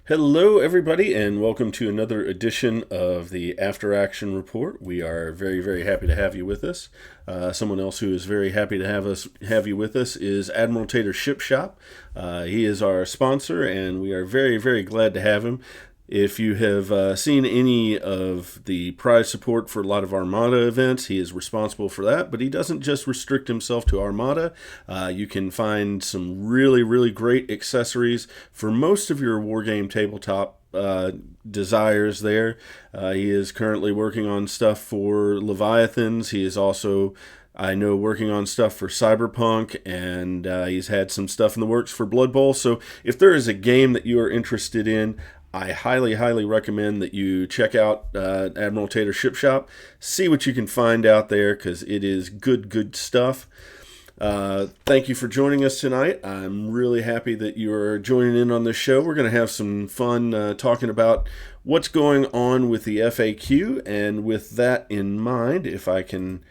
Hello, everybody, and welcome to another edition of the After Action Report. We are very, very happy to have you with us. Someone else who is very happy to have you with us is Admiral Tater Ship Shop. He is our sponsor, and we are very, very glad to have him. If you have seen any of the prize support for a lot of Armada events, he is responsible for that. But he doesn't just restrict himself to Armada. You can find some really, really great accessories for most of your Wargame tabletop desires there. He is currently working on stuff for Leviathans. He is also, I know, working on stuff for Cyberpunk, and he's had some stuff in the works for Blood Bowl. So if there is a game that you are interested in, I highly, highly recommend that you check out Admiral Tater Ship Shop. See what you can find out there, because it is good, good stuff. Thank you for joining us tonight. I'm really happy that you're joining in on this show. We're going to have some fun talking about what's going on with the FAQ. And with that in mind, if I can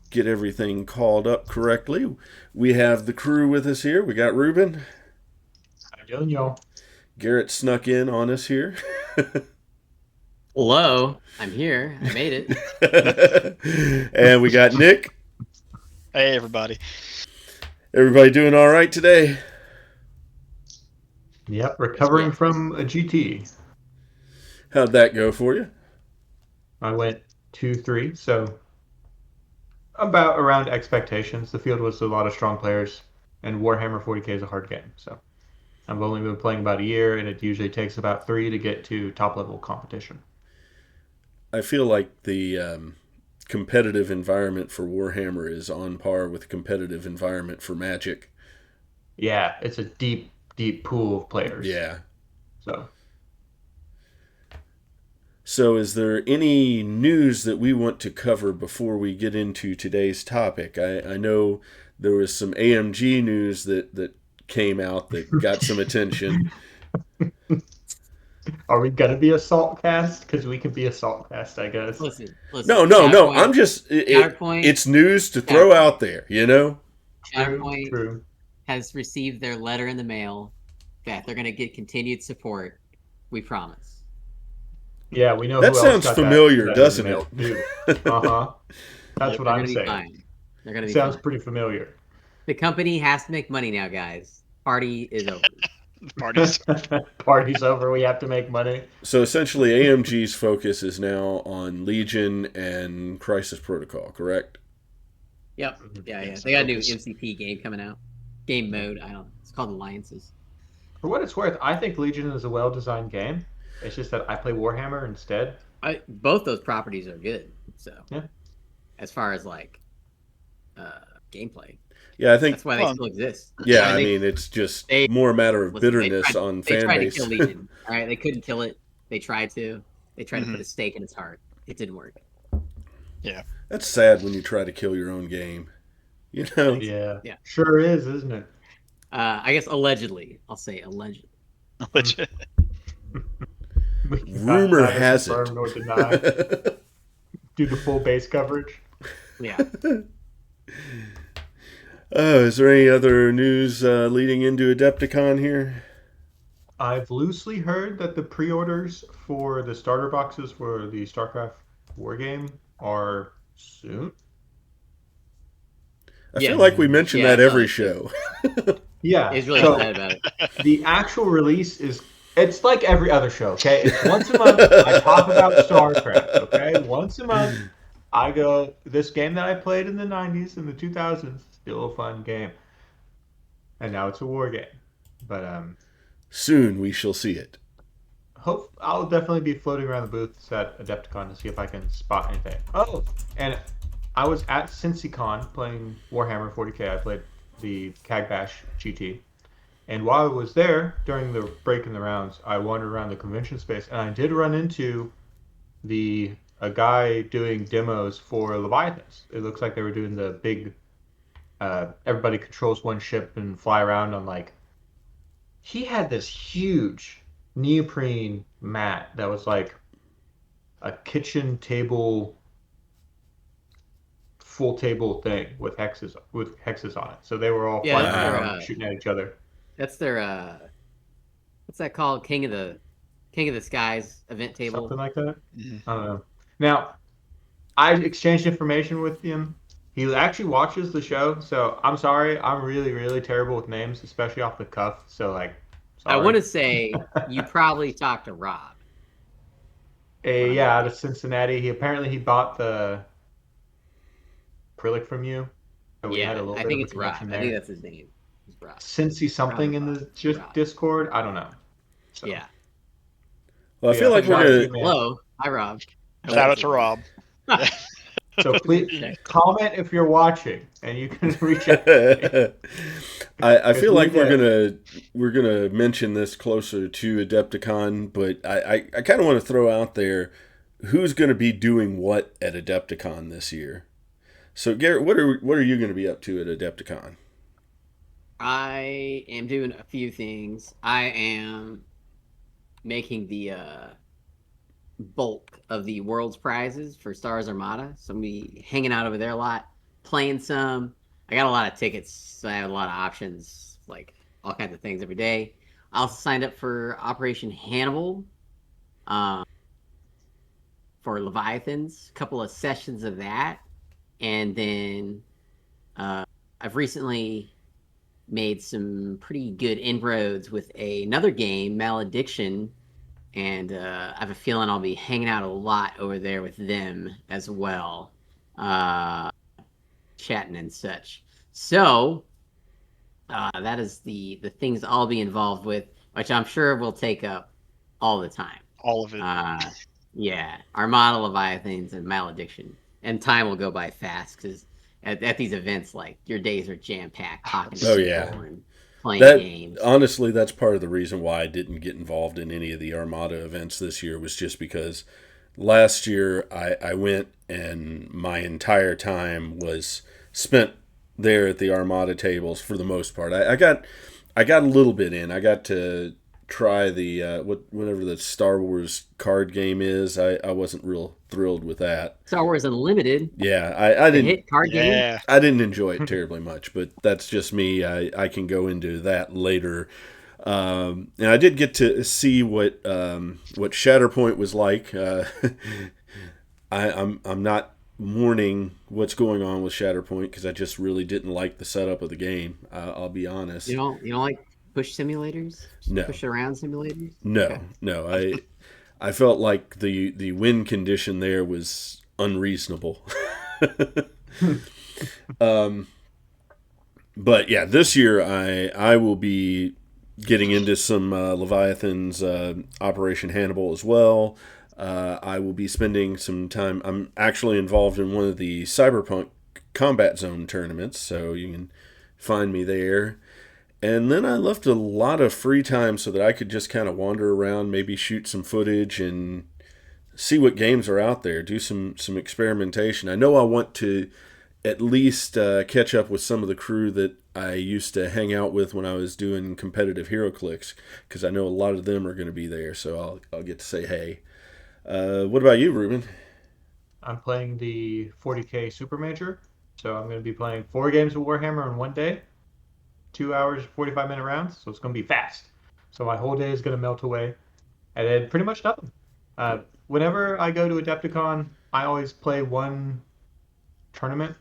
get everything called up correctly, we have the crew with us here. We got Reuben. How you doing, y'all? Garrett snuck in on us here. Hello, I'm here. I made it. And we got Nick. Hey, everybody. Everybody doing all right today? Yep, recovering from a GT. How'd that go for you? I went 2-3, so about around expectations. The field was a lot of strong players, and Warhammer 40k is a hard game. So I've only been playing about a year, and it usually takes about 3 to get to top-level competition. I feel like the competitive environment for Warhammer is on par with the competitive environment for Magic. Yeah, it's a deep, deep pool of players. Yeah. So is there any news that we want to cover before we get into today's topic? I know there was some AMG news that came out that got some attention. Are we gonna be a salt cast? Because we can be a salt cast, I guess. Listen. No. I'm just it's news to throw out there, you know. Counterpoint has received their letter in the mail that they're going to get continued support. We promise. Yeah, we know. That who sounds else got familiar, that doesn't it? That's what I'm saying. Fine. They're going to be Sounds fine. pretty familiar. The company has to make money now, guys. Party is over. Party's over. We have to make money. So essentially, AMG's focus is now on Legion and Crisis Protocol, correct? Yep. Yeah. They got a new MCP game coming out. Game mode. I don't know. It's called Alliances. For what it's worth, I think Legion is a well-designed game. It's just that I play Warhammer instead. Both those properties are good. So yeah. As far as like gameplay. Yeah, I think that's why they still exist. Yeah, I mean, it's just more a matter of bitterness on fan base. They tried to kill Legion. All right, they couldn't kill it. They tried to. They tried to put a stake in its heart. It didn't work. Yeah, that's sad when you try to kill your own game. You know. Yeah. Sure is, isn't it? I guess allegedly. I'll say allegedly. Rumor has it. Nor deny. Do the full base coverage. Yeah. Is there any other news leading into Adepticon here? I've loosely heard that the pre-orders for the starter boxes for the StarCraft Wargame are soon. I feel like we mention that every show. Yeah. He's really excited about it. The actual release it's like every other show, okay? It's once a month I talk about StarCraft, okay? Once a month I go, this game that I played in the 90s and the 2000s, still a fun game. And now it's a war game. But soon we shall see it. I'll definitely be floating around the booths at Adepticon to see if I can spot anything. Oh, and I was at CincyCon playing Warhammer 40k. I played the Cag Bash GT. And while I was there, during the break in the rounds, I wandered around the convention space, and I did run into a guy doing demos for Leviathans. It looks like they were doing the big, everybody controls one ship and fly around on like. He had this huge neoprene mat that was like a kitchen table, full table thing with hexes on it. So they were all flying around, shooting at each other. That's their what's that called? King of the King of the Skies event table. Something like that. Mhm. I don't know. Now, I exchanged information with him. He actually watches the show, so I'm sorry. I'm really, really terrible with names, especially off the cuff. So, like, I want sorry. to say you probably talked to Rob. what I'm Yeah, out of thinking. Cincinnati. He bought the acrylic from you, so we had a Yeah, little I bit of think a it's Rob. connection I think there. that's his name. It's Rob. Cincy Rob or something in Rob. the Rob. Discord. I don't know. So, Yeah. Well, I but feel yeah, like shout out to we're you, man. Hello. Hi, Rob. I hope Shout out this to is Rob. Yeah. So please Okay. comment if you're watching, and you can reach out to me gonna. I because feel we like did. we're gonna mention this closer to Adepticon, but I kind of want to throw out there who's going to be doing what at Adepticon this year. So Garrett, what are you going to be up to at Adepticon? I am doing a few things. I am making the bulk of the world's prizes for Stars Armada. So I'm gonna be hanging out over there a lot, playing some. I got a lot of tickets, so I have a lot of options, like all kinds of things every day. I also signed up for Operation Hannibal, um, for Leviathans, a couple of sessions of that, and then uh, I've recently made some pretty good inroads with another game, Malediction, and I have a feeling I'll be hanging out a lot over there with them as well, uh, chatting and such. So that is the things I'll be involved with, which I'm sure will take up all the time. All of it. Uh, yeah, Armada, Leviathans, and Malediction, and time will go by fast because at these events, like your days are jam packed, talking to Oh people yeah, and playing that games. honestly, that's part of the reason why I didn't get involved in any of the Armada events this year was just because last year I went and my entire time was spent there at the Armada tables for the most part. I got a little bit in. I got to try the whatever the Star Wars card game is. I wasn't real thrilled with that. Star Wars Unlimited, Yeah, the hit card game. Yeah. I didn't enjoy it terribly much, but that's just me. I can go into that later. And I did get to see what Shatterpoint was like. I'm not mourning what's going on with Shatterpoint because I just really didn't like the setup of the game. I'll be honest. You don't like push simulators, No, push around simulators. no, Okay. no. I felt like the win condition there was unreasonable. But yeah, this year I will be getting into some Leviathans Operation Hannibal as well. I will be spending some time. I'm actually involved in one of the Cyberpunk Combat Zone tournaments, so you can find me there. And then I left a lot of free time so that I could just kind of wander around, maybe shoot some footage and see what games are out there, do some experimentation. I know I want to at least catch up with some of the crew that I used to hang out with when I was doing competitive Hero Clicks, because I know a lot of them are going to be there, so I'll get to say hey. What about you, Reuben? I'm playing the 40K Super Major, so I'm going to be playing 4 games of Warhammer in one day, 2 hours, 45-minute rounds, so it's going to be fast. So my whole day is going to melt away, and then pretty much nothing. Whenever I go to Adepticon, I always play one tournament.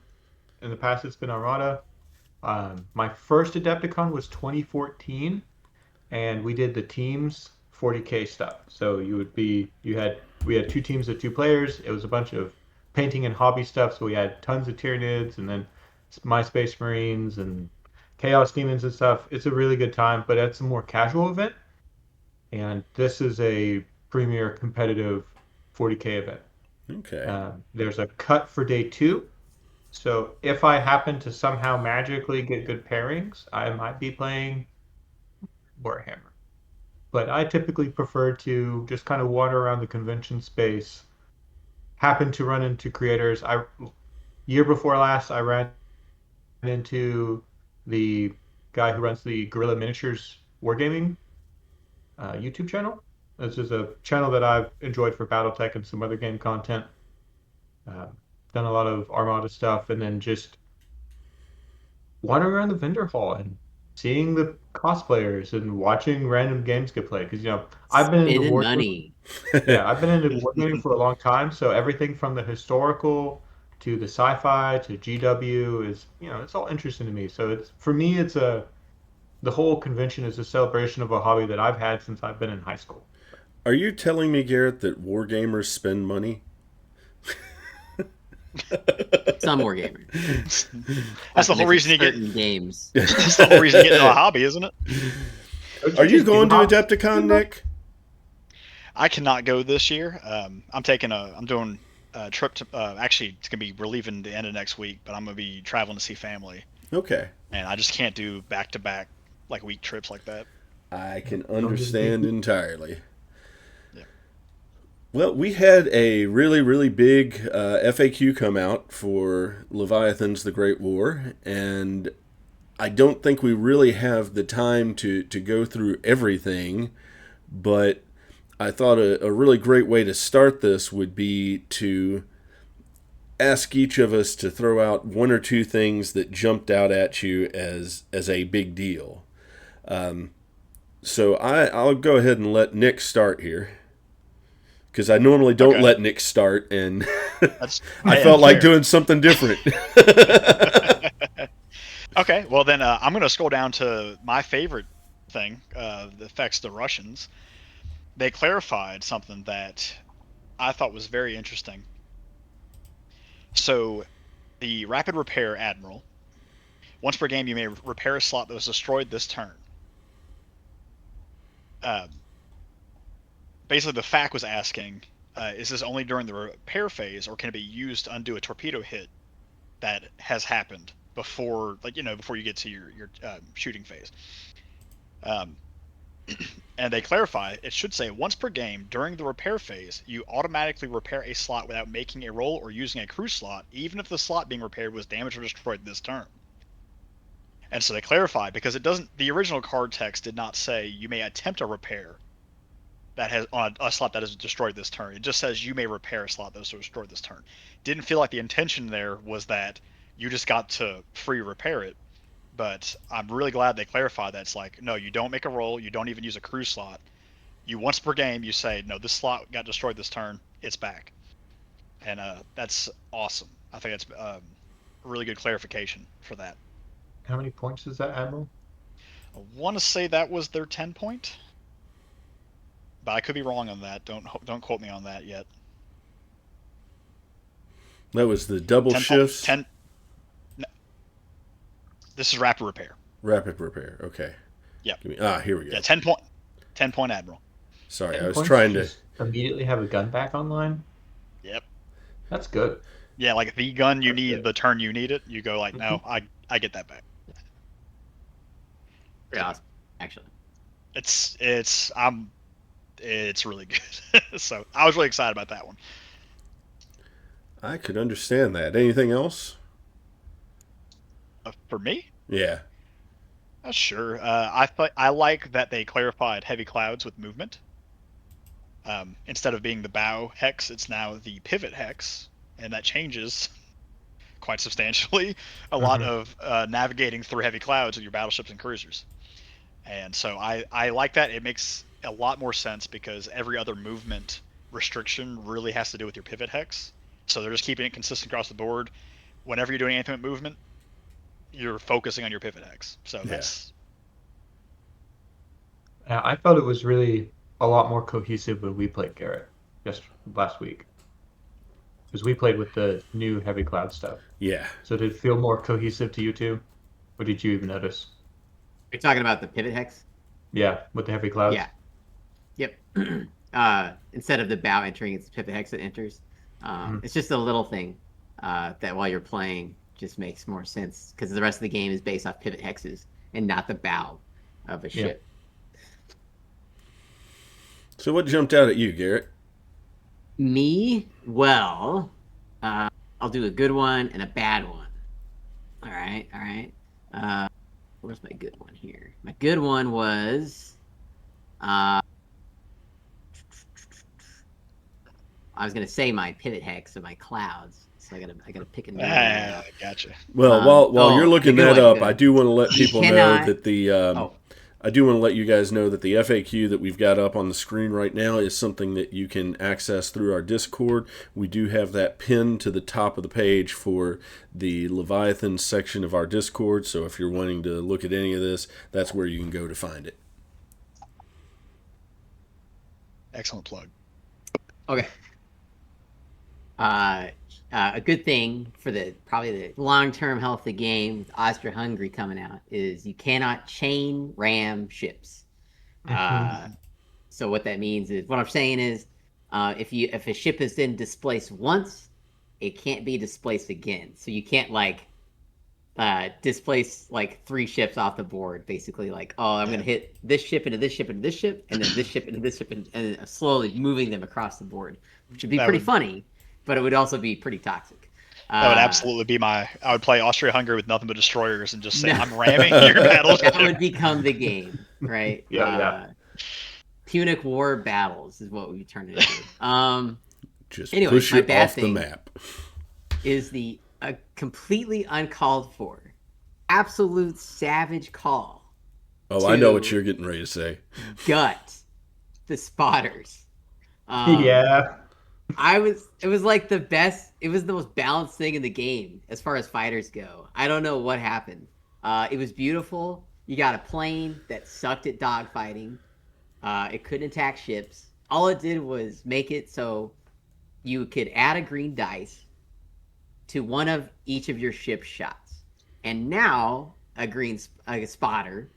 In the past, it's been Armada. My first Adepticon was 2014, and we did the teams 40K stuff. So we had 2 teams of 2 players. It was a bunch of painting and hobby stuff. So we had tons of Tyranids and then my Space Marines and Chaos Demons and stuff. It's a really good time, but it's a more casual event. And this is a premier competitive 40K event. Okay. There's a cut for day 2. So if I happen to somehow magically get good pairings, I might be playing Warhammer. But I typically prefer to just kind of wander around the convention space. Happen to run into creators. Year before last, I ran into the guy who runs the Guerrilla Miniatures Wargaming YouTube channel. This is a channel that I've enjoyed for BattleTech and some other game content. Uh, Done a lot of Armada stuff, and then just wandering around the vendor hall and seeing the cosplayers and watching random games get played. Because I've been into Spending wargaming. money. Yeah, I've been into wargaming for a long time. So everything from the historical to the sci-fi to GW is it's all interesting to me. So for me, the whole convention is a celebration of a hobby that I've had since I've been in high school. Are you telling me, Garrett, that wargamers spend money? Some more gamers. That's the whole reason you get. Certain games. That's the whole reason you get into a hobby, isn't it? Are you just going to do hobbies? Adepticon, Nick? I cannot go this year. I'm doing a trip to. Actually, it's gonna be we're leaving the end of next week, but I'm gonna be traveling to see family, Okay. and I just can't do back-to-back like week trips like that. I can understand entirely. Yeah. Well, we had a really, really big FAQ come out for Leviathans: The Great War, and I don't think we really have the time to go through everything, but I thought a really great way to start this would be to ask each of us to throw out one or two things that jumped out at you as a big deal. So I'll go ahead and let Nick start here, because I normally don't Okay. let Nick start, and That's I yeah, felt like fair. doing something different. Okay, well then I'm gonna scroll down to my favorite thing that affects the Russians. They clarified something that I thought was very interesting. So the rapid repair admiral, once per game, you may repair a slot that was destroyed this turn. Um, Basically, the FAQ was asking, is this only during the repair phase, or can it be used to undo a torpedo hit that has happened before, before you get to your shooting phase? Um, and they clarify it should say once per game during the repair phase, you automatically repair a slot without making a roll or using a crew slot, even if the slot being repaired was damaged or destroyed this turn. And so they clarify, because it doesn't. The original card text did not say you may attempt a repair that has on a slot that is destroyed this turn. It just says you may repair a slot that is destroyed this turn. Didn't feel like the intention there was that you just got to free repair it. But I'm really glad they clarified that. It's like, no, you don't make a roll, you don't even use a crew slot. You once per game, you say, no, this slot got destroyed this turn, it's back. And that's awesome. I think that's a really good clarification for that. How many points is that, Admiral? I want to say that was their 10 point, but I could be wrong on that. Don't quote me on that yet. That was the double 10 shifts. 10. No, this is rapid repair. Rapid repair. Okay. Yep. Here we go. Yeah, 10 point admiral. Sorry, 10 I was points trying to. just immediately have a gun back online. Yep. That's good. Yeah, like the gun you That's need, good. the turn you need it, you go like, no, I get that back. Pretty awesome, actually. It's really good. So I was really excited about that one. I could understand that. Anything else? For me, Yeah. sure. I like that they clarified heavy clouds with movement. Instead of being the bow hex, it's now the pivot hex, and that changes quite substantially a lot of navigating through heavy clouds with your battleships and cruisers. And so I like that. It makes a lot more sense, because every other movement restriction really has to do with your pivot hex. So they're just keeping it consistent across the board. Whenever you're doing anything with movement, you're focusing on your pivot hex. So that's I felt it was really a lot more cohesive when we played Garrett just last week, because we played with the new heavy cloud stuff. Yeah. So did it feel more cohesive to you too? Or did you even notice? You're talking about the pivot hex? Yeah, with the heavy clouds? Yeah. Yep. Instead of the bow entering, it's the pivot hex that enters. It's just a little thing that while you're playing just makes more sense, because the rest of the game is based off pivot hexes and not the bow of a ship. So what jumped out at you, Garrett? Me? Well, I'll do a good one and a bad one. All right. Where's my good one here? My good one was, I was gonna say my pivot hex of my clouds. so I gotta pick a new one right now. Gotcha. Well, while you're looking the good that one, up, I do want to let You people know cannot- that the Oh, I do want to let you guys know that the FAQ that we've got up on the screen right now is something that you can access through our Discord. We do have that pinned to the top of the page for the Leviathans section of our Discord, so if you're wanting to look at any of this, that's where you can go to find it. Excellent plug. okay. A good thing for probably the long-term health of the game with Austria-Hungary coming out is you cannot chain ram ships. So what that means is, what I'm saying is, if a ship has been displaced once, it can't be displaced again. So you can't displace like 3 ships off the board. Basically, like, oh, I'm gonna hit this ship into this ship into this ship, and then this ship into this ship, and slowly moving them across the board, which would be pretty funny, but it would also be pretty toxic. That would absolutely be I would play Austria-Hungary with nothing but destroyers and just say, I'm ramming your battleship. That would become the game, right? Yeah. Punic War battles is what we turn it into. Just anyway, push my it bad off the thing map. is the completely uncalled for, absolute savage call. Oh, I know what you're getting ready to say. Gut the spotters. Yeah. It was like the best. It was the most balanced thing in the game as far as fighters go. I don't know what happened. It was beautiful. You got a plane that sucked at dogfighting. It couldn't attack ships. All it did was make it so you could add a green dice to one of each of your ship's shots. And now a spotter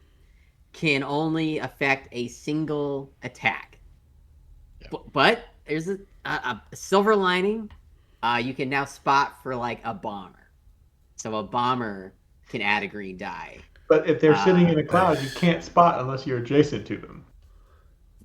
can only affect a single attack. Yeah. But there's a silver lining. You can now spot for like a bomber. So a bomber can add a green die. But if they're sitting in a cloud, you can't spot unless you're adjacent to them.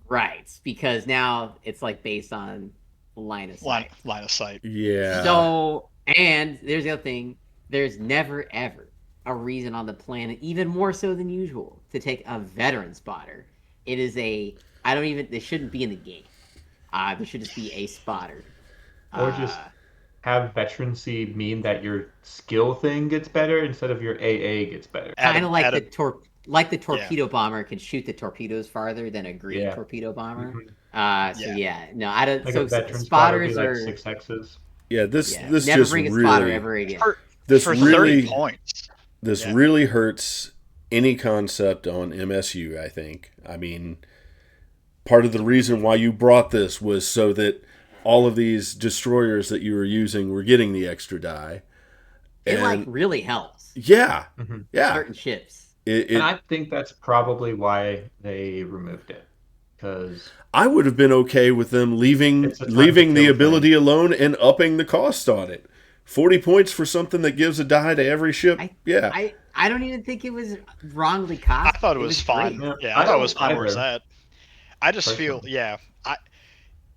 Right, because now it's like based on line of sight. Line of sight. Yeah. So, and there's the other thing. There's never, ever a reason on the planet, even more so than usual, to take a veteran spotter. It is they shouldn't be in the game. There should just be a spotter. Or just have veterancy mean that your skill thing gets better instead of your AA gets better. Kind of like the torpedo bomber can shoot the torpedoes farther than a green torpedo bomber. Mm-hmm. No, I don't. Like so a veteran spotters spotter are be like 6 hexes. Yeah, this never just bring a really spotter ever again. For really 30 points. This really hurts any concept on MSU, I think. I mean, part of the reason why you brought this was so that all of these destroyers that you were using were getting the extra die. It really helps. Yeah. Mm-hmm. Yeah. Certain ships. And I think that's probably why they removed it. Because I would have been okay with them leaving the ability alone and upping the cost on it. 40 points for something that gives a die to every ship. I don't even think it was wrongly cost. I thought it was fine. Great. Yeah, I thought it was fine. Either. Where's that? I just Personally. feel,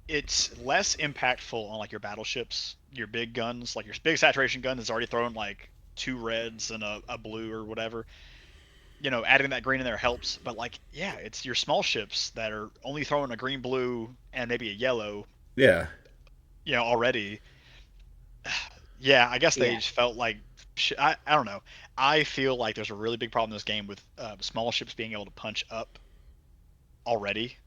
it's less impactful on like your battleships, your big guns, like your big saturation gun is already throwing like 2 reds and a blue or whatever. Adding that green in there helps, but it's your small ships that are only throwing a green, blue, and maybe a yellow. Yeah. Already. Yeah, I guess they just felt like I don't know. I feel like there's a really big problem in this game with small ships being able to punch up already,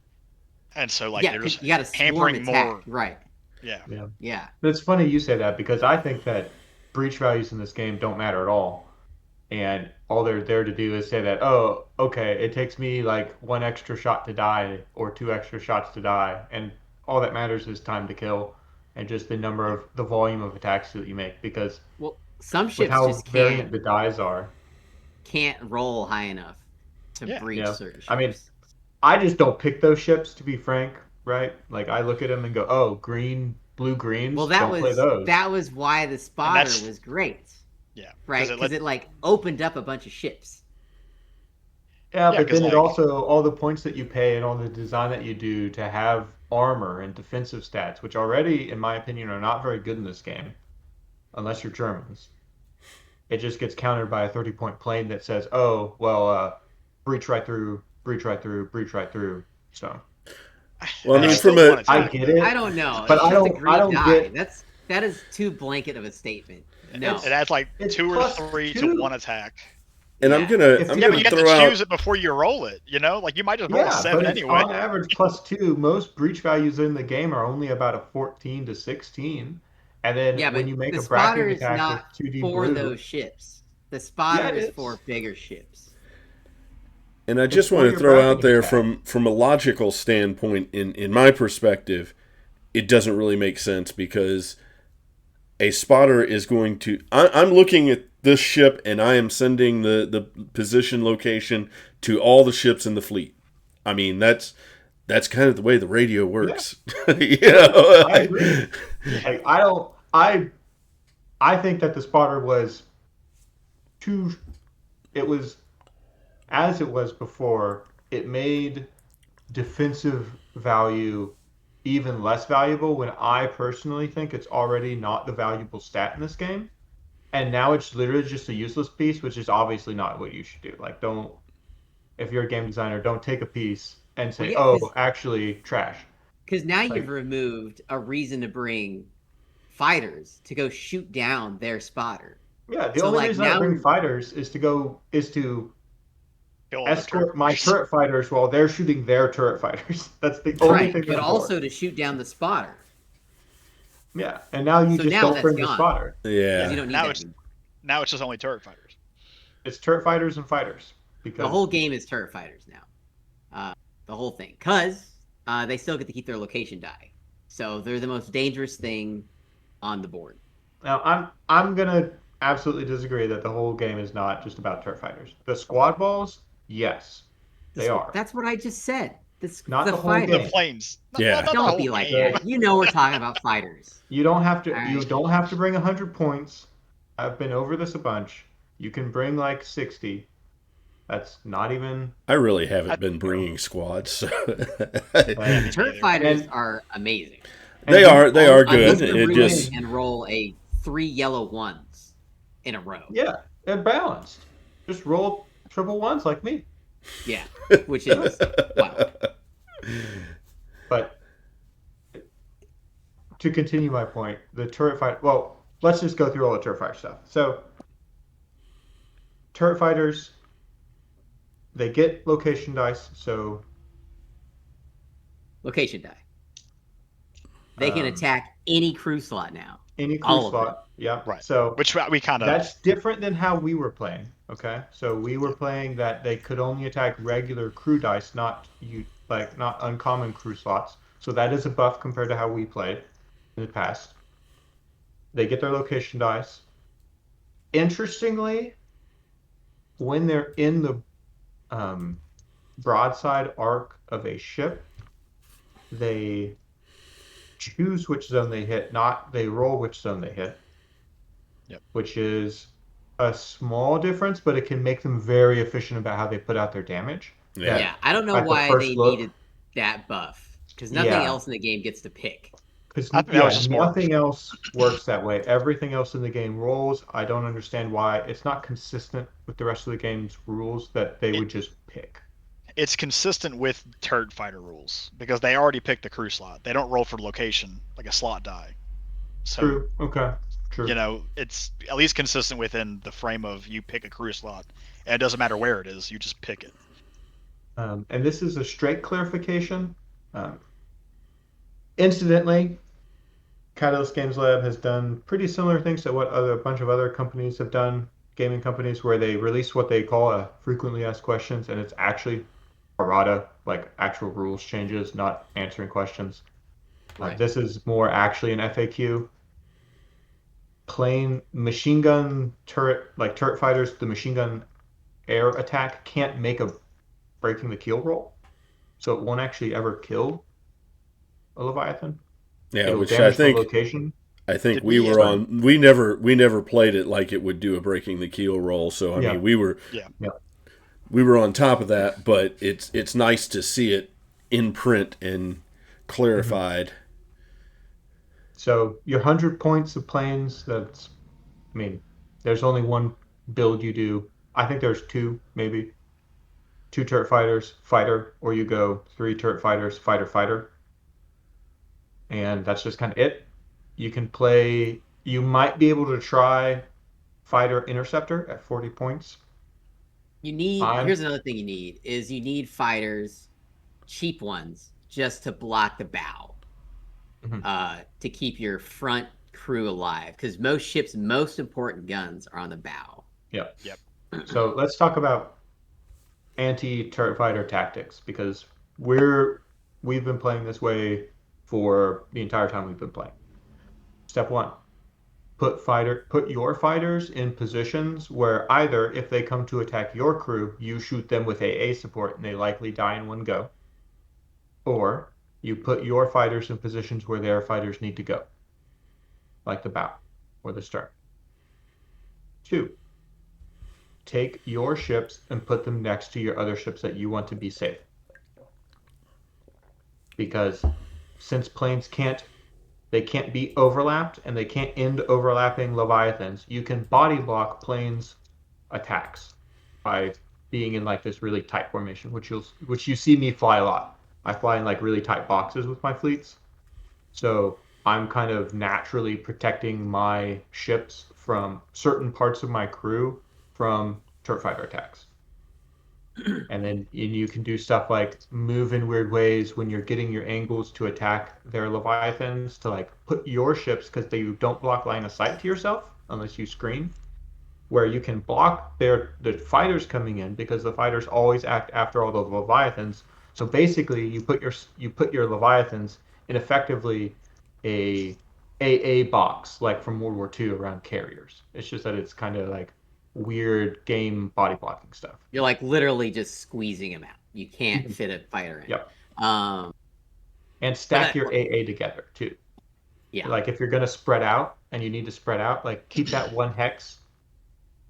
and so they're just you got to hampering more. Right. Yeah. But it's funny you say that because I think that breach values in this game don't matter at all. And all they're there to do is say that, oh, okay, it takes me like 1 extra shot to die or 2 extra shots to die. And all that matters is time to kill and just the volume of attacks that you make. Because some ships with how just variant the dies are, can't roll high enough to breach certain ships. I mean, I just don't pick those ships, to be frank, right? Like, I look at them and go, oh, green, blue, greens, play those. That was why the spotter was great. Yeah. Right? Because it opened up a bunch of ships. Yeah, but then it also, all the points that you pay and all the design that you do to have armor and defensive stats, which already, in my opinion, are not very good in this game, unless you're Germans. It just gets countered by a 30-point plane that says, oh, well, breach right through, breach right through, breach right through. So. Well, I mean, I get it. I don't know. But I don't get. that is too blanket of a statement. No. It adds like It's 2 or plus 3 to 2. 1 attack. And Yeah. I'm gonna If I'm you- Yeah, but gonna you have throw to out. choose it before you roll it. You know, like you might just roll a Yeah, 7 but it's anyway. on average +2. Most breach values in the game are only about a 14 to 16. And then Yeah, when but you make the a bracketing spotter is attack with not 2D for blue, those ships. The yeah, spotter it is is. for bigger ships. And I It's just for want to your throw out bracketing there attack. from a logical standpoint, in my perspective, it doesn't really make sense because a spotter is going to. I'm looking at this ship and I am sending the position location to all the ships in the fleet. I mean that's kind of the way the radio Yeah, works. You know, I agree. Yeah. Like I think that the spotter was too. It was as it was before. It made defensive value even less valuable when I personally think it's already not the valuable stat in this game. And now it's literally just a useless piece, which is obviously not what you should do. Like, don't, if you're a game designer, don't take a piece and Well, say, yeah, oh, actually, trash. because now you've Like, removed a reason to bring fighters to go shoot down their spotter. yeah, the So only like reason I now, bring fighters is to Kill all the escort my torpedoes. turret fighters while they're shooting their turret fighters. That's the only right, thing but they're also for. to shoot down the spotter. Yeah, and now you So just now don't that's bring the gone spotter. because yeah. you don't need Now that it's anymore. now it's just only turret fighters. It's turret fighters and fighters The because whole game is turret fighters now. The whole thing, because they still get to keep their location die, so they're the most dangerous thing on the board. now I'm gonna absolutely disagree that the whole game is not just about turret fighters. The squad balls, yes, they are. That's what I just said. This Not the the whole The game. fighters. planes. Yeah. Not the Don't whole be like game. that. You know we're talking about fighters. You don't have to All you right. don't have to bring 100 points. I've been over this a bunch. You can bring like 60. That's not even I really I, haven't been bringing squads. So yeah, me Turret neither. fighters and are amazing. they and are they are I'm good. just gonna It ruin just and roll a 3 yellow ones in a row. yeah, they're balanced. Just roll triple ones like me. Yeah, which is wild. But to continue my point, the turret fight. Well, let's just go through all the turret fighter stuff. So, turret fighters, they get location dice. So, Location die. They can um, attack any crew slot now. any crew All of them. slot. Yeah. Right. So Which we kind of that's different than how we were playing. Okay. So we were playing that they could only attack regular crew dice, not uncommon crew slots. So that is a buff compared to how we played in the past. They get their location dice. Interestingly, when they're in the um, broadside arc of a ship, they choose which zone they hit, not they roll which zone they hit. Yep. Which is a small difference, but it can make them very efficient about how they put out their damage. yeah. Yeah, I don't know At the why first they look, needed that buff because nothing yeah, else in the game gets to pick. because I think that was just more. nothing else works that way. Everything else in the game rolls. I don't understand why it's not consistent with the rest of the game's rules that they would just pick. It's consistent with turret fighter rules because they already picked the crew slot. They don't roll for location like a slot die. So True. Okay. True. you know it's at least consistent within the frame of you pick a crew slot, and it doesn't matter where it is. You just pick it. And this is a straight clarification. Um, incidentally, Catalyst Games Lab has done pretty similar things to what a bunch of other companies have done, gaming companies, where they release what they call a frequently asked questions, and it's actually errata, like actual rules changes, not answering questions. Right. This is more actually an FAQ. Plain machine gun turret, like turret fighters, the machine gun air attack can't make a breaking the keel roll, so it won't actually ever kill a Leviathan. Yeah, It'll which damage the location. I think Did we we, were on. We never played it like it would do a breaking the keel roll. So I Yeah. mean, we were Yeah. on top of that. But it's nice to see it in print and clarified. So your 100 points of planes, that's, I mean, there's only one build you do. I think there's two, maybe. Two turret fighters, fighter, or you go three turret fighters, fighter, fighter. And that's just kind of it. You can play. You might be able to try Fighter Interceptor at 40 points. Here's another thing you need fighters, cheap ones, just to block the bow, Mhm. to keep your front crew alive. Because most ships' most important guns are on the bow. Yeah. Yep. So let's talk about anti-turret fighter tactics because we've been playing this way for the entire time we've been playing. Step one, put your fighters in positions where either if they come to attack your crew, you shoot them with AA support and they likely die in one go, or you put your fighters in positions where their fighters need to go, like the bow or the stern. Two, take your ships and put them next to your other ships that you want to be safe. Because since planes can't be overlapped and they can't end overlapping Leviathans, you can body block planes attacks by being in like this really tight formation, which you see me fly a lot. I fly in like really tight boxes with my fleets. So I'm kind of naturally protecting my ships from certain parts of my crew from turret fighter attacks. And then you can do stuff like move in weird ways when you're getting your angles to attack their Leviathans to like put your ships because they don't block line of sight to yourself unless you screen, where you can block the fighters coming in because the fighters always act after all the Leviathans. So basically, you put your Leviathans in effectively a AA box like from World War II around carriers. It's just that it's kind of like weird game body blocking stuff. You're like literally just squeezing them out. You can't Mhm. fit a fighter in. Yep. Um, And but stack your AA together too. yeah, Like if you're gonna spread out and you need to spread out, like keep that one hex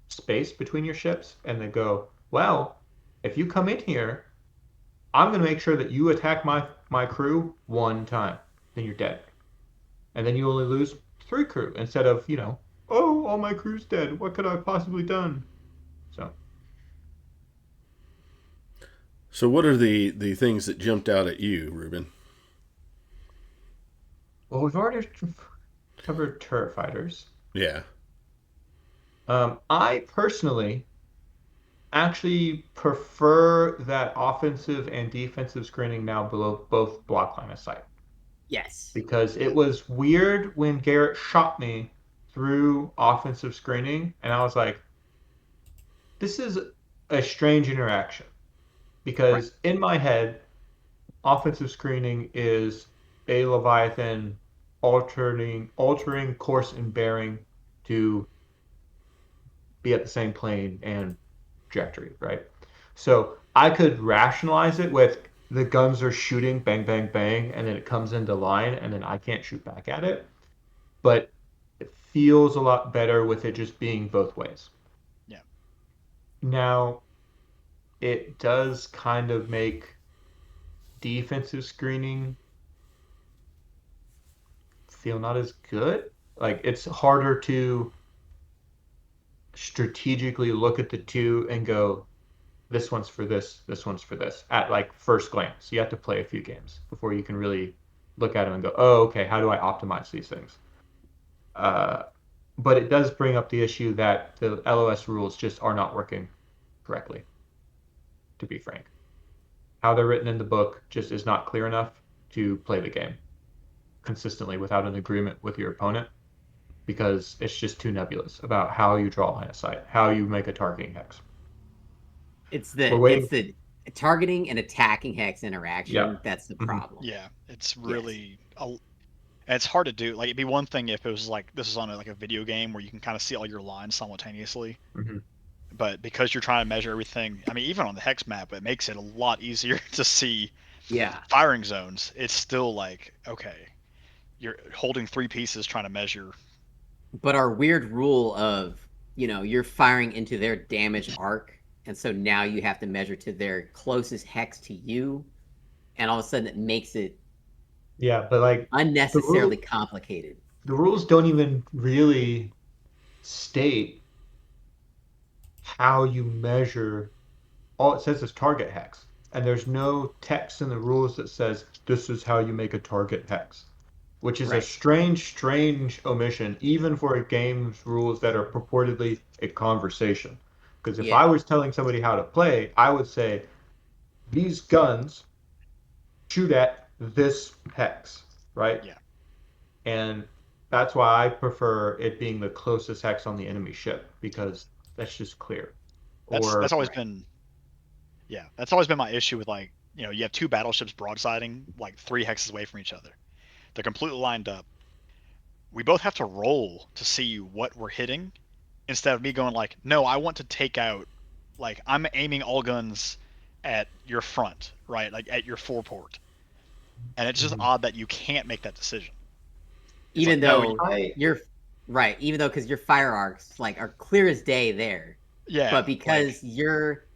space between your ships and then go, well, if you come in here, I'm gonna make sure that you attack my crew one time. Then you're dead. And then you only lose 3 crew instead of, oh, all my crew's dead. What could I have possibly done? So So, what are the things that jumped out at you, Reuben? well, we've already covered turret fighters. Yeah. I personally actually prefer that offensive and defensive screening now below both block line of sight yes, because it was weird when Garrett shot me through offensive screening, and I was like, this is a strange interaction right. because in my head, offensive screening is a Leviathan altering course and bearing to be at the same plane and trajectory, right? So I could rationalize it with the guns are shooting bang, bang, bang, and then it comes into line, and then I can't shoot back at it. But it feels a lot better with it just being both ways. Yeah. Now, it does kind of make defensive screening feel not as good. Like it's harder to strategically look at the two and go, this one's for this one's for this at like first glance. You have to play a few games before you can really look at them and go, oh, okay, how do I optimize these things? Uh, but it does bring up the issue that the LOS rules just are not working correctly, to be frank. How they're written in the book just is not clear enough to play the game consistently without an agreement with your opponent because it's just too nebulous about how you draw line of sight, how you make a targeting hex. It's We're it's waiting. the targeting and attacking hex Yeah. interaction that's the Mhm. problem. Yeah. It's Yes. really and it's hard to do. Like it'd be one thing if it was like this is on like a video game where you can kind of see all your lines simultaneously. Mhm. But because you're trying to measure everything, I mean, even on the hex map, it makes it a lot easier to see Yeah. firing zones. It's still like, okay, you're holding 3 pieces trying to measure. But our weird rule of, you're firing into their damage arc, and so now you have to measure to their closest hex to you, and all of a sudden it makes it Yeah, but like the unnecessarily rule complicated. the rules don't even really state how you measure. All it says is target hex, and there's no text in the rules that says this is how you make a target hex. which is a Right. strange omission, even for games rules that are purportedly a conversation. Because if I Yeah. was telling somebody how to play, I would say, these guns shoot at this hex, right? Yeah. And that's why I prefer it being the closest hex on the enemy ship, because that's just clear. That's Or, always Right. been that's always been my issue with, like, you have two battleships broadsiding like 3 hexes away from each other. They're completely lined up. We both have to roll to see what we're hitting, instead of me going like, no, I want to take out, like, I'm aiming all guns at your front, right, like at your foreport, and it's just Mhm. odd that you can't make that decision. It's like, Even no, though I, you're right, even though because your fire arcs like are clear as day there, but yeah, like because your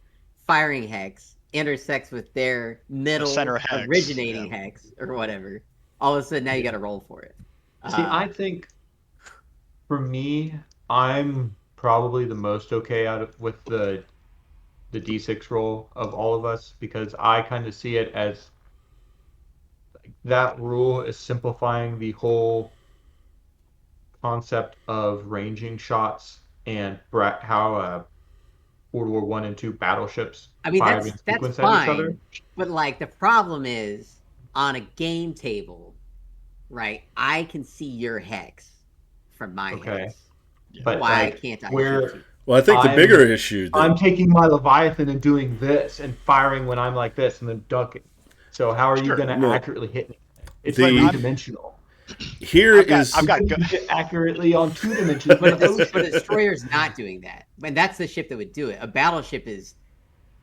firing hex intersects with their the center middle hex, yeah. originating hex or whatever, all of a sudden now you yeah. got to roll for it. See, I Uh, think for me, I'm probably the most okay out of with the D6 roll of all of us, because I kind of see it as that rule is simplifying the whole concept of ranging shots and how World War One and two battleships I mean fired in that's sequence at each other. fine, but like the problem is on a game table, right? I can see your hex from my Okay, hex. Yeah. but Why like can't I hit where you? Well, I think the bigger I'm issue I'm that taking my Leviathan and doing this and firing when I'm like this and then ducking. So how are you Sure. going to no accurately hit me? It's But the three I'm dimensional. here I've is You got couldn't hit accurately on 2 dimensions in But the but a ocean. destroyer's not doing that. And that's the ship that would do it. A battleship is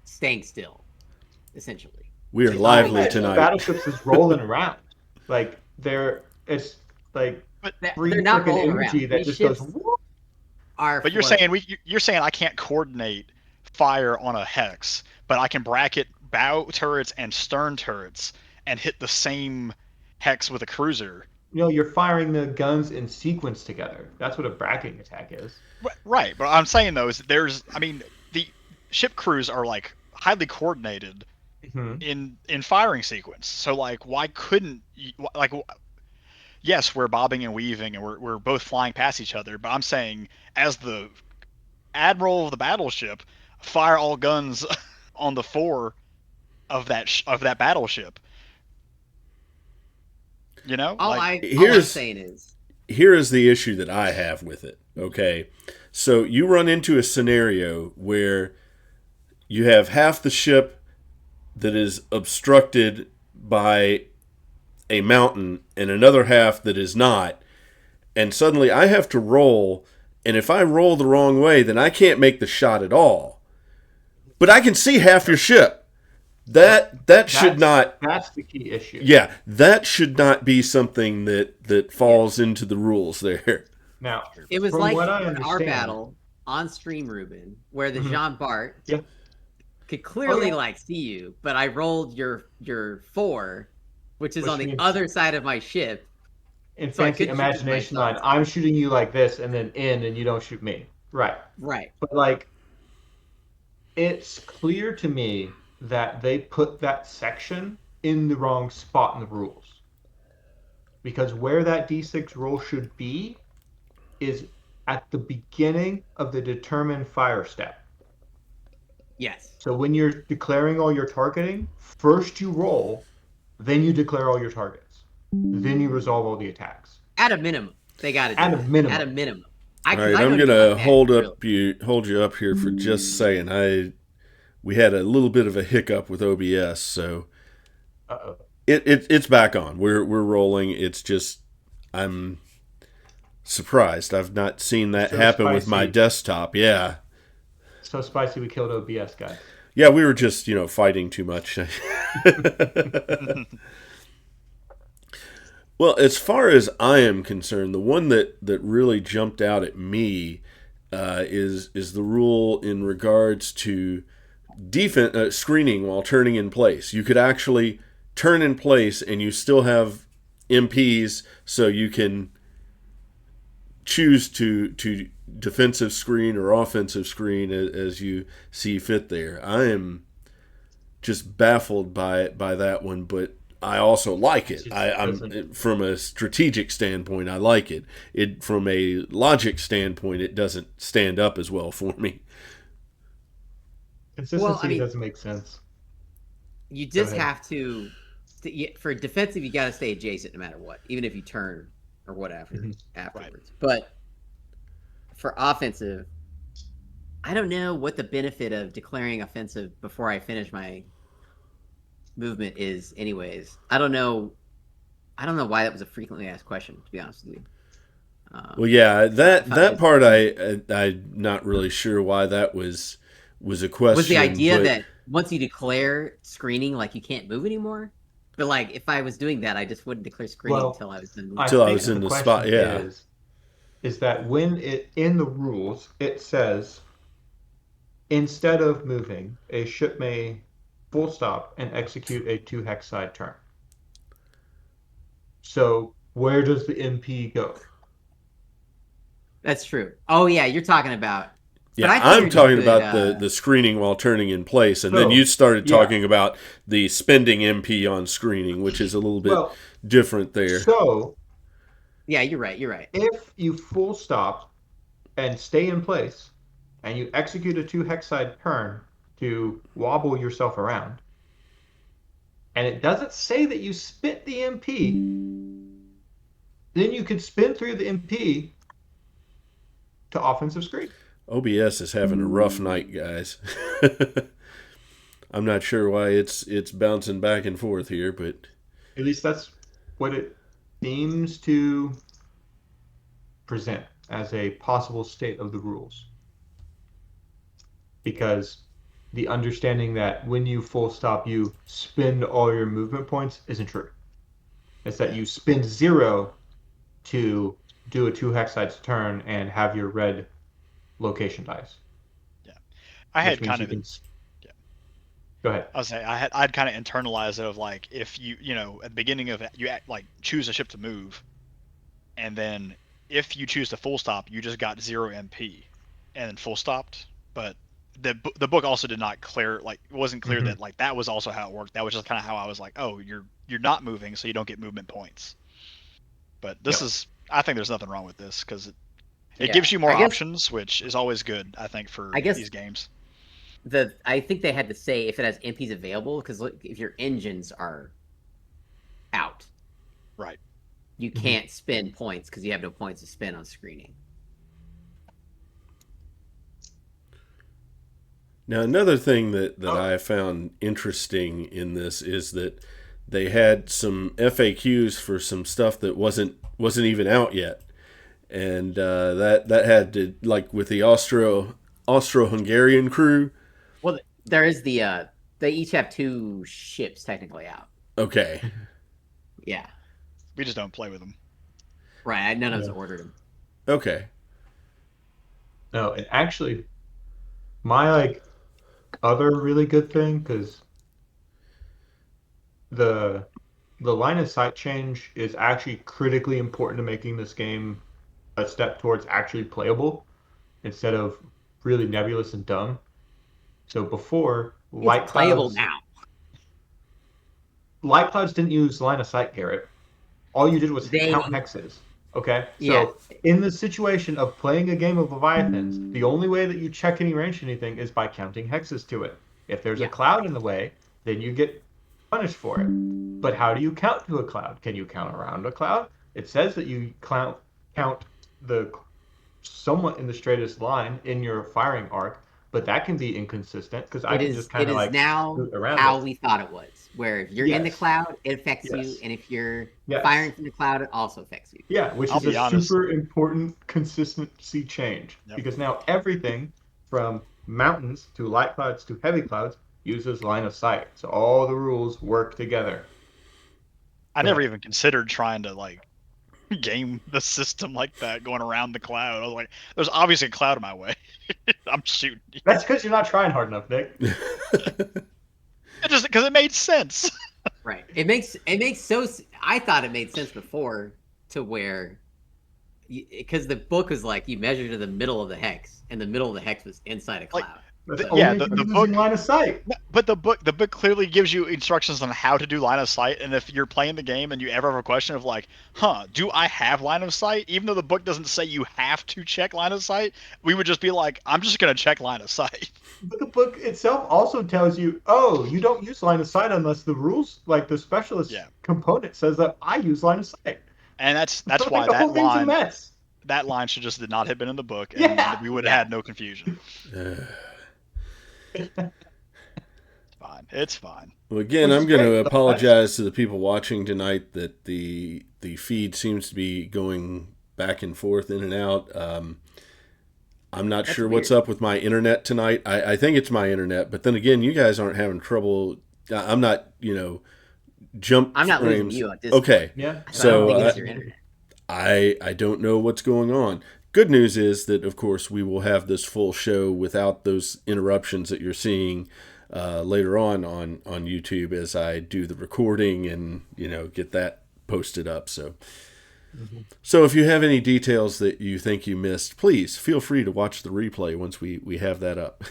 staying still, essentially. we are It's I always lively imagine moving. tonight. battleships is rolling around. Like it's like but They're free not freaking rolling around. energy that These just goes ships whoop. are But you're floating. saying you're saying I can't coordinate fire on a hex, but I can bracket bow turrets and stern turrets and hit the same hex with a cruiser. You know, you're firing the guns in sequence together. That's what a bracketing attack is. Right, but I'm saying though is I mean, the ship crews are like highly coordinated Hmm. in firing sequence. So like, why couldn't like? Yes, we're bobbing and weaving and we're both flying past each other, but I'm saying as the admiral of the battleship, fire all guns on the fore of that battleship. You know, like All I'm Here's saying is here is the issue that I have with it. Okay, so you run into a scenario where you have half the ship that is obstructed by a mountain and another half that is not, and suddenly I have to roll, and if I roll the wrong way, then I can't make the shot at all. But I can see half your Yep. ship. Yep. That should That's not. that's the key issue. Yeah, that should not be something that yeah. falls into the rules there. Now, It was from what like I in our understand, battle on stream, Reuben, where the mhm, Jean Bart yeah, could oh clearly yeah, like see you, but I rolled your four, which is on which the means other side of my ship, in so I fancy couldn't shoot with my imagination line, assault. I'm shooting you like this and then in, and you don't shoot me. Right. Right. But like, it's clear to me that they put that section in the wrong spot in the rules, because where that D6 roll should be is at the beginning of the determine fire step. Yes. So when you're declaring all your targeting, first you roll, then you declare all your targets. Then you resolve all the attacks. At a minimum, they got to At do a that. At a minimum. minimum, All because right, I I'm know anything about gonna that. Really. hold you up here for just saying. We had a little bit of a hiccup with OBS, so Uh-oh. it's back on. We're rolling. It's just I'm surprised. I've not seen that So happen with my spicy. desktop. Yeah. So spicy we killed OBS, guys. Yeah, we were just, fighting too much. Well, as far as I am concerned, the one that really jumped out at me is the rule in regards to defense screening while turning in place. You could actually turn in place and you still have MPs, so you can choose to defensive screen or offensive screen as you see fit there. I am just baffled by that one, but I also like it. It I'm doesn't- from a strategic standpoint, I like it. It from a logic standpoint, it doesn't stand up as well for me. Well, I Consistency mean, doesn't make sense. you Go just ahead. have to for defensive, you got to stay adjacent no matter what, even if you turn or whatever Mhm. afterwards. But for offensive, I don't know what the benefit of declaring offensive before I finish my movement is. Anyways, I don't know. I don't know why that was a frequently asked question. To be honest with you, Well, yeah, if I that was part I'm not really sure why that was a was the question, idea but that once you declare screening, like you can't move anymore. But like if I was doing that, I just wouldn't declare screening Well, until I was done I moving. till I You was think know? in the the spot, question yeah. is that when it in the rules it says instead of moving, a ship may full stop and execute a two hex side turn. So where does the MP go? That's true. Oh yeah, you're talking about. But Yeah, I I'm figured you talking could. about the screening while turning in place, and then you So started yeah, talking about the spending MP on screening, which is a little bit well, different there. so Yeah, you're right. You're right. if you full stop and stay in place and you execute a two hex side turn to wobble yourself around, and it doesn't say that you spent the MP, then you could spin through the MP to offensive screen. OBS is having a rough night, guys. I'm not sure why it's bouncing back and forth here, but At least that's what it seems to present as a possible state of the rules. Because the understanding that when you full stop, you spend all your movement points isn't true. It's that Yeah. you spend 0 to do a two hex sides turn and have your red location dice, Yeah. I which had means kind you of can. yeah. Go ahead. I was say I'd kind of internalized it of like if at the beginning of it you like choose a ship to move, and then if you choose to full stop, you just got 0 MP, and then full stopped. But the book also did not clear like it wasn't clear Mm-hmm. that like that was also how it worked. That was just kind of how I was like, oh, you're not moving, so you don't get movement points. But this Yep. is I think there's nothing wrong with this because it Yeah, gives you more options, which is always good I think for I guess these games. I think they had to say if it has MPs available because if your engines are out, Right. you Mm-hmm. can't spend points because you have no points to spend on screening. now another thing that Oh, I found interesting in this is that they had some FAQs for some stuff that wasn't even out yet, and that had to like with the Austro-Hungarian crew. Well, there is they each have 2 ships technically out. Okay, Yeah, We just don't play with them. right. None of us yeah. ordered them. okay, No, and actually, my like other really good thing because the the line of sight change is actually critically important to making this game a step towards actually playable instead of really nebulous and dumb. So before It's playable now. light clouds didn't use line of sight, Garrett. All you did was count They hexes. Okay, yeah so in the situation of playing a game of Leviathans, the only way that you check any range anything is by counting hexes to it. If there's a yeah cloud in the way, then you get punished for it. But how do you count to a cloud? Can you count around a cloud? It says that you count the somewhat in the straightest line in your firing arc, but that can be inconsistent because I can just kind it of is like now scoot around how it. we thought it was. Where if you're in the Yes, cloud, it affects you, yes, and if you're yes. firing from the cloud, it also affects you. Yeah, which I'll is a be honest. super important consistency change Yep. because now everything from mountains to light clouds to heavy clouds uses line of sight. So all the rules work together. I Go never ahead. even considered trying to like game the system like that, going around the cloud. I was like, there's obviously a cloud in my way. I'm shooting. That's because you're not trying hard enough, Nick. It just because it made sense. Right. It makes so. I thought it made sense before to where, because the book was like you measure to the middle of the hex, and the middle of the hex was inside a Like cloud. That's yeah, only the if you're book. using line of sight. But the book clearly gives you instructions on how to do line of sight, and if you're playing the game and you ever have a question of like, do I have line of sight? Even though the book doesn't say you have to check line of sight, we would just be like, I'm just gonna check line of sight. But the book itself also tells you, oh, you don't use line of sight unless the rules, like the specialist Yeah. component, says that I use line of sight. And that's Like why the whole thing's a mess. that line should just not have been in the book, and Yeah. we would have had no confusion. It's fine. Well, again, Which I'm is going to great. apologize to the people watching tonight that the feed seems to be going back and forth, in and out. I'm not sure what's up with my internet tonight. I think it's my internet, but then again, you guys aren't having trouble. I'm not, jump I'm not losing frames. you on Discord. Okay, Yeah. So, I don't think it's your internet. I don't know what's going on. Good news is that, of course, we will have this full show without those interruptions that you're seeing later on YouTube as I do the recording and get that posted up. So, so if you have any details that you think you missed, please feel free to watch the replay once we have that up.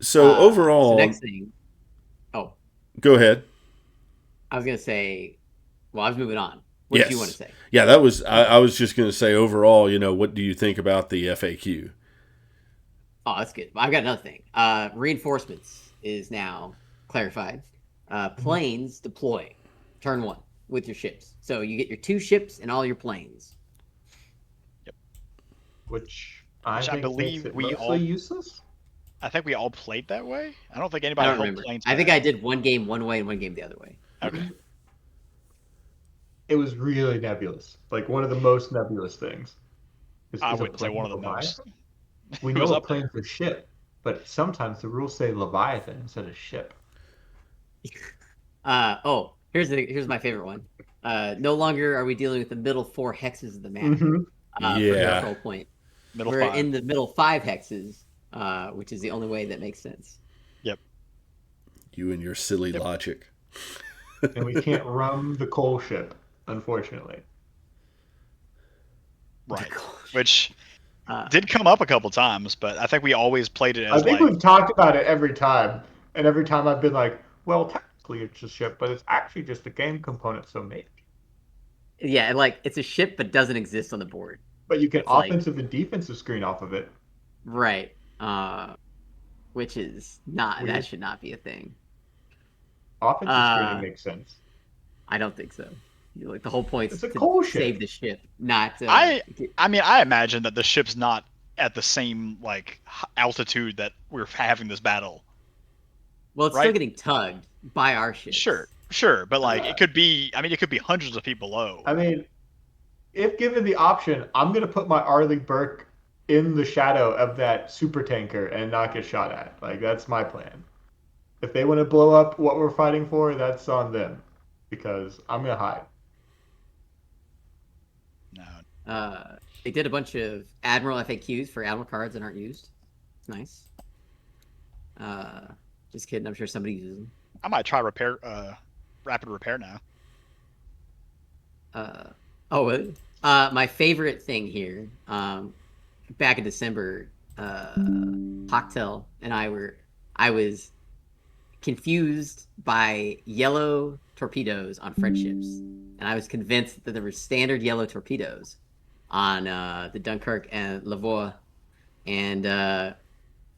So overall, the next thing. Oh, go ahead. I was gonna say. Well, I was moving on. What did you want to say? Yeah, that was. I was just going to say overall. What do you think about the FAQ? Oh, that's good. I've got another thing. Reinforcements is now clarified. Planes deploy turn 1 with your ships. So you get your 2 ships and all your planes. Yep. Which I think believe makes it we mostly all useless. I think we all played that way. I don't think I anybody don't held remember. planes. I think back. I did one game one way and one game the other way. Okay. It was really nebulous. Like one of the most nebulous things. I Is a wouldn't say one of the Leviathan? most. We It know was what up there. planes are ship, but sometimes the rules say Leviathan instead of ship. Here's my favorite one. No longer are we dealing with the middle 4 hexes of the map. Mm-hmm. For Yeah. control point. Middle We're 5. in the middle 5 hexes, which is the only way that makes sense. Yep. You and your silly logic. And we can't rum the coal ship, unfortunately. Right. Which Uh, did come up a couple times, but I think we always played it as I think like we've talked about it every time, and every time I've been like, well, technically it's a ship, but it's actually just a game component, so maybe. Yeah, like it's a ship but doesn't exist on the board. But you can It's like- offensive and defensive screen off of it. Right. Which is not Weird. that should not be a thing. Offensive Uh, screening makes sense. I don't think so. Like the whole point is It's a to coal ship. save the ship, not I mean, I imagine that the ship's not at the same like altitude that we're having this battle. well, it's right? still getting tugged by our ship. Sure, but like it could be. I mean, it could be hundreds of feet below. I mean, if given the option, I'm going to put my Arleigh Burke in the shadow of that super tanker and not get shot at. Like, that's my plan. If they want to blow up what we're fighting for, that's on them. Because I'm going to hide. No. They did a bunch of Admiral FAQs for Admiral cards that aren't used. It's nice. Just kidding. I'm sure somebody uses them. I might try rapid repair now. My favorite thing here, back in December, Cocktail and I was confused by yellow torpedoes on French ships, and I was convinced that there were standard yellow torpedoes on the Dunkirk and Lavoie, and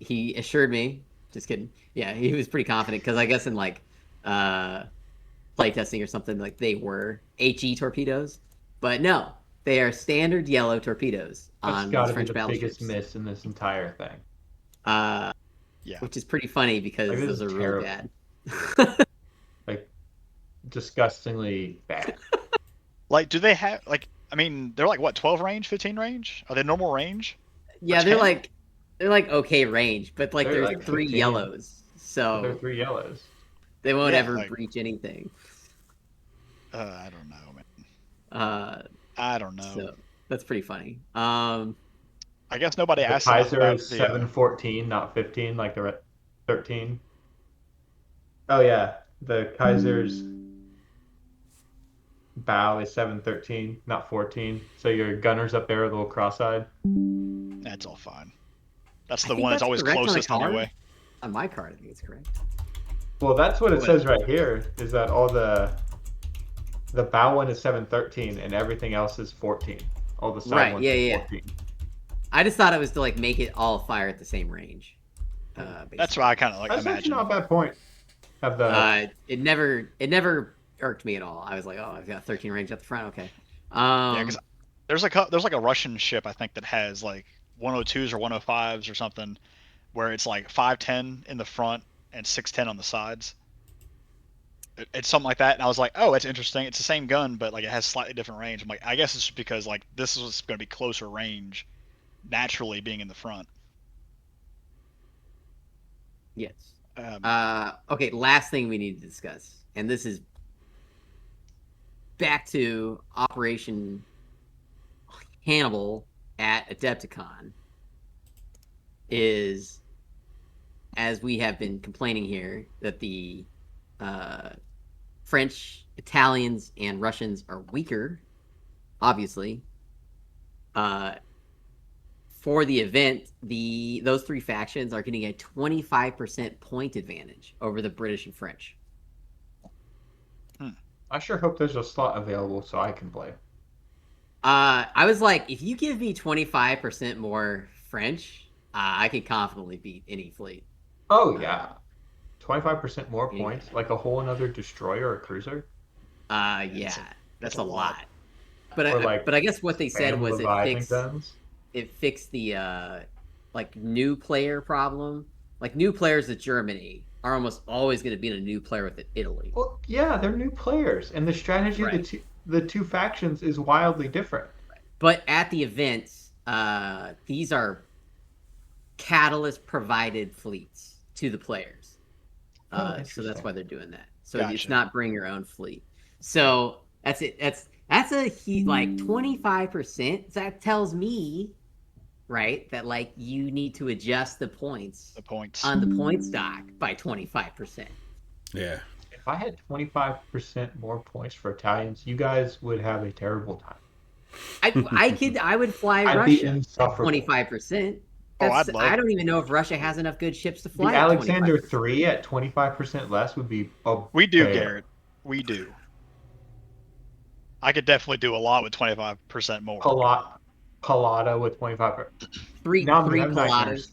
he assured me. Just kidding. Yeah, he was pretty confident because I guess in like playtesting or something, like they were HE torpedoes, but no, they are standard yellow torpedoes That's on got to be French the battleships. biggest miss in this entire thing. Yeah. Which is pretty funny because Like, this those are is really terrible. bad. Like, disgustingly bad. Like, do they have like? I mean, they're like what, 12 range, 15 range? Are they normal range? Yeah, Or they're 10? like okay range, but like They're there's like 3 15. yellows, There are so 3 yellows. they won't Yeah, ever like- breach anything. I don't know, man. I don't know. So that's pretty funny. I guess nobody The asked enough Kaiser about is the. 714, not 15, like the 13. Oh yeah, the Kaiser's bow is 713, not 14. So your gunner's up there a little cross-eyed. That's all fine. That's I the think one that's that's always correct on the closest card. anyway. On my card, I think it's correct. Well, that's what it What? says right here, is that all the bow one is 713 and everything else is 14. All the side Right, ones yeah, are yeah. 14. I just thought it was to like make it all fire at the same range. That's Basically. what I kind of like That's actually imagine. not a bad point. Have the It never irked me at all. I was like, oh, I've got 13 range at the front. Okay. Yeah, because there's like a Russian ship I think that has like 102s or 105s or something, where it's like 510 in the front and 610 on the sides. It's something like that, and I was like, oh, that's interesting. It's the same gun, but like it has slightly different range. I'm like, I guess it's just because like this is going to be closer range, naturally being in the front. Yes. Um, Okay, last thing we need to discuss, and this is back to Operation Hannibal at Adepticon, is, as we have been complaining here, that the French, Italians, and Russians are weaker, obviously. For the event, those three factions are getting a 25% point advantage over the British and French. I sure hope there's a slot available so I can play. I was like, if you give me 25% more French, I can confidently beat any fleet. Oh yeah. 25% more Yeah. points, like a whole another destroyer or cruiser. Yeah, that's a lot. But Or I, like but I guess what they said was Leviathan guns. it fixed the like new player problem. Like new players at Germany are almost always going to beat a new player with Italy. Well, yeah, they're new players, and the strategy of Right. the two factions is wildly different. But at the events, these are catalyst provided fleets to the players. So that's Interesting. why they're doing that. So Gotcha. it's not bring your own fleet. So that's it. That's a like 25%. That tells me, right, that like you need to adjust the points on the point stock by 25%. Yeah. If I had 25% more points for Italians, you guys would have a terrible time. I would fly I'd be Russia at insufferable. 25%. Oh, That's I'd love I don't even know if Russia has enough good ships to The fly at Alexander 25%. 3 at 25% less would be a We do, bear. Garrett. We do. I could definitely do a lot with 25% more. Palada with 25%. Three Now I'm gonna have Pilatas. nightmares.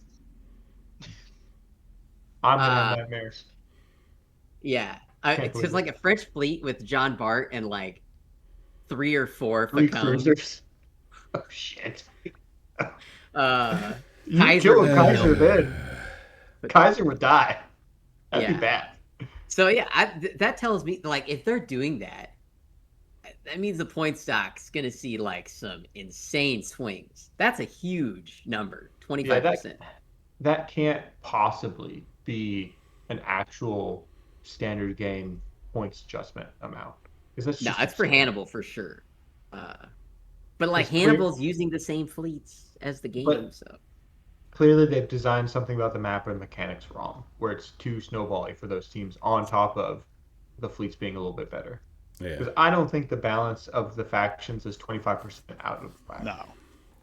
I'm gonna have Uh, nightmares. Yeah, Can't it's believe like it. a French fleet with John Bart and like 3 or 4 Three Facons. cruisers. Oh shit. You Kaiser kill a would Kaiser kill. then. Kaiser would die. That'd be Yeah. bad. So yeah, that tells me like if they're doing that, that means the point stock's gonna see like some insane swings. That's a huge number, Yeah, 25%. that can't possibly be an actual standard game points adjustment amount. Because that's No, just it's for absurd. Hannibal for sure. But like It's clear- Hannibal's using the same fleets as the game, But- so Clearly, they've designed something about the map and mechanics wrong, where it's too snowbally for those teams on top of the fleets being a little bit better. Yeah. Because I don't think the balance of the factions is 25% out of whack. No.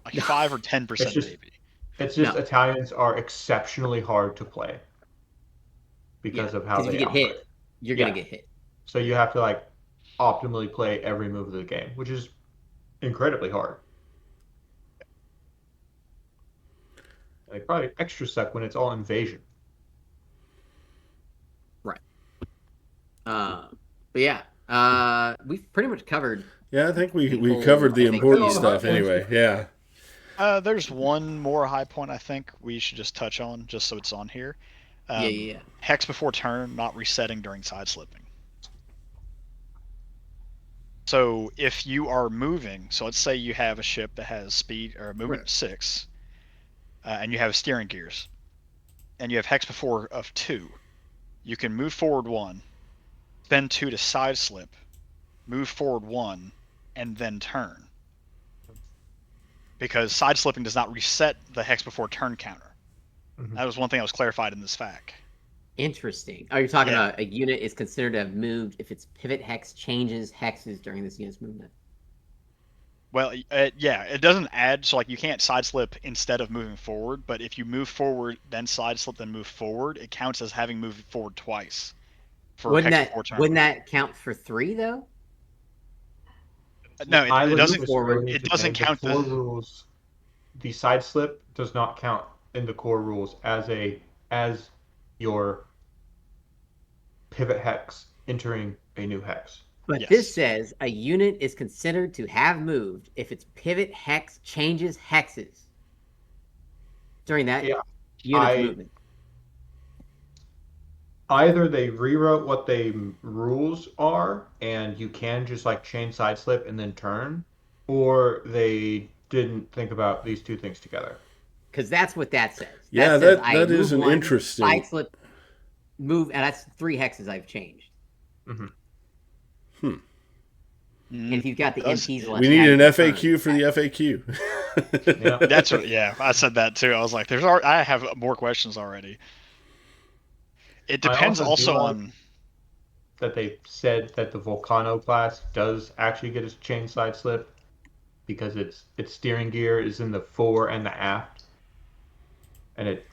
Like 5 or 10% It's just- maybe. It's just No. Italians are exceptionally hard to play because of how if they you get operate. hit, you're gonna Yeah. get hit. So you have to like optimally play every move of the game, which is incredibly hard. They probably extra suck when it's all invasion. But yeah, we've pretty much covered. Yeah, I think we People, covered the I think, important oh, stuff high points. anyway. Yeah. There's one more high point I think we should just touch on, just so it's on here. Yeah. Hex before turn, not resetting during side slipping. So if you are moving, so let's say you have a ship that has speed or movement Right. 6, and you have steering gears, and you have hex before of 2, you can move forward 1, spend 2 to side slip, move forward 1, and then turn. Because side slipping does not reset the hex before turn counter. Mhm. That was one thing that was clarified in this fact. Interesting. Oh, you're talking Yeah. about a unit is considered to have moved if its pivot hex changes hexes during this unit's movement. Well, yeah, it doesn't add, so like you can't side slip instead of moving forward, but if you move forward, then side slip, then move forward, it counts as having moved forward twice for Wouldn't hex that before turn. wouldn't that count for 3 though? No, I it would doesn't. disagree It today. doesn't The count core the. rules, the side slip does not count in the core rules as your pivot hex entering a new hex. But this Yes. says a unit is considered to have moved if its pivot hex changes hexes during that Yeah, unit's I movement. either they rewrote what the rules are and you can just like chain side slip and then turn, or they didn't think about these two things together. Because that's what that says. Yeah, That says I that is move an one, interesting. side slip, move, and that's 3 hexes I've changed. Mm-hmm. And if you've got the Does- MPs left, We now need you an can FAQ turn. for the FAQ. Yeah. That's what. Yeah, I said that too. I was like, I have more questions already. It I depends also do also like on. that they said that the Volcano class does actually get a chain side slip because its steering gear is in the fore and the aft, and it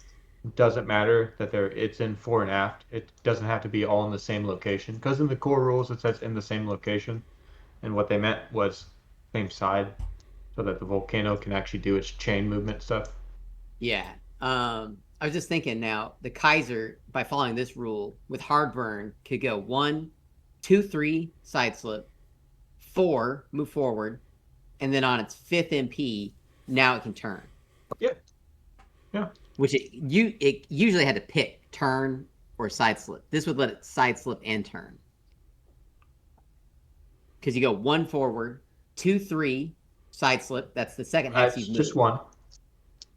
doesn't matter that it's in fore and aft. It doesn't have to be all in the same location because in the core rules it says in the same location, and what they meant was same side, so that the Volcano can actually do its chain movement stuff. Yeah. I was just thinking now, the Kaiser, by following this rule, with hard burn, could go 1, 2, 3, side slip, 4, move forward, and then on its 5th MP, now it can turn. Yeah. Yeah. Which it usually had to pick turn or side slip. This would let it side slip and turn. Because you go 1 forward, 2, 3, side slip. That's the second hex It's you've just moved. one.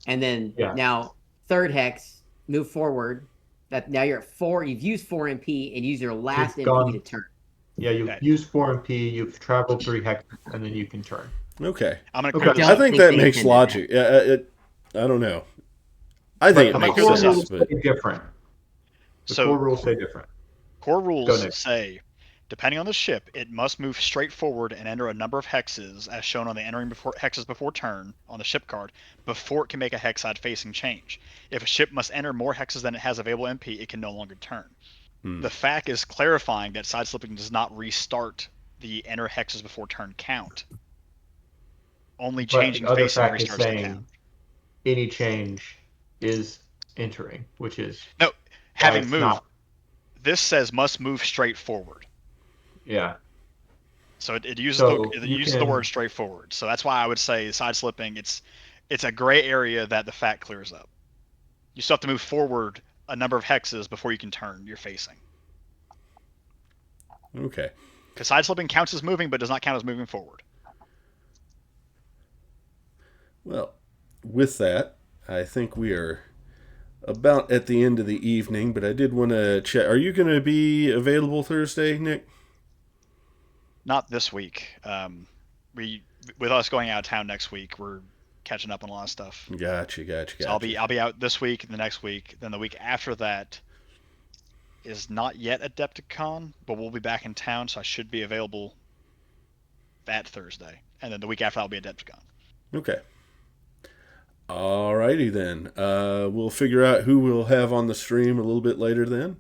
And then Yeah. now 3rd hex, move forward. That now you're at 4. You've used 4 MP and use your last You've MP gone- to turn. Yeah, you've Okay. used 4 MP, you've traveled 3 hexes, and then you can turn. Okay. I'm gonna Okay. clear this I up. think that they makes intended logic. I don't know. I think But it the makes core sense, rules but say different. The So core rules say different. core Go, rules Nick. say, depending on the ship, it must move straight forward and enter a number of hexes, as shown on the entering before hexes before turn on the ship card, before it can make a hex side facing change. If a ship must enter more hexes than it has available MP, it can no longer turn. The FAQ is clarifying that side slipping does not restart the enter hexes before turn count. Only But changing the other facing fact is restarts the saying count. any change is entering, which is No, why having it's moved. not. This says must move straight forward. Yeah. So it uses So it you uses the can- word straightforward. So that's why I would say side slipping. It's a gray area that the FAQ clears up. You still have to move forward a number of hexes before you can turn you're facing. okay. Because side slipping counts as moving, but does not count as moving forward. Well, with that, I think we are about at the end of the evening, but I did want to check. Are you going to be available Thursday, Nick? Not this week. With us going out of town next week, we're catching up on a lot of stuff. Gotcha. So I'll be out this week, the next week, then the week after that is not yet Adepticon, but we'll be back in town, so I should be available that Thursday, and then the week after I'll be Adepticon. Okay. Alrighty then. We'll figure out who we'll have on the stream a little bit later then.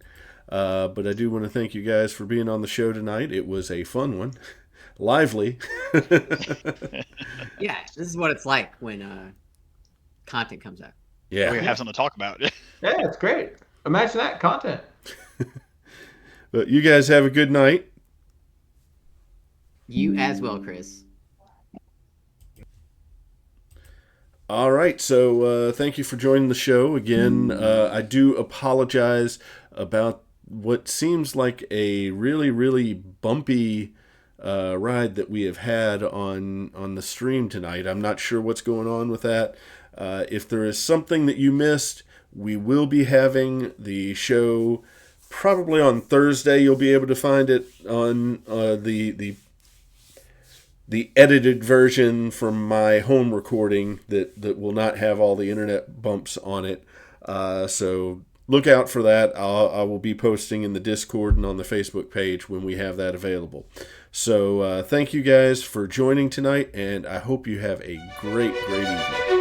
But I do want to thank you guys for being on the show tonight. It was a fun one. Lively. Yeah, this is what it's like when content comes out. Yeah. We have something to talk about. Yeah, it's great. Imagine that content. But you guys have a good night. You as well, Chris. All right, so thank you for joining the show again. I do apologize about what seems like a really, really bumpy ride that we have had on the stream tonight. I'm not sure what's going on with that. If there is something that you missed, we will be having the show probably on Thursday. You'll be able to find it on the edited version from my home recording that will not have all the internet bumps on it. So look out for that. I will be posting in the Discord and on the Facebook page when we have that available. So thank you guys for joining tonight, and I hope you have a great evening.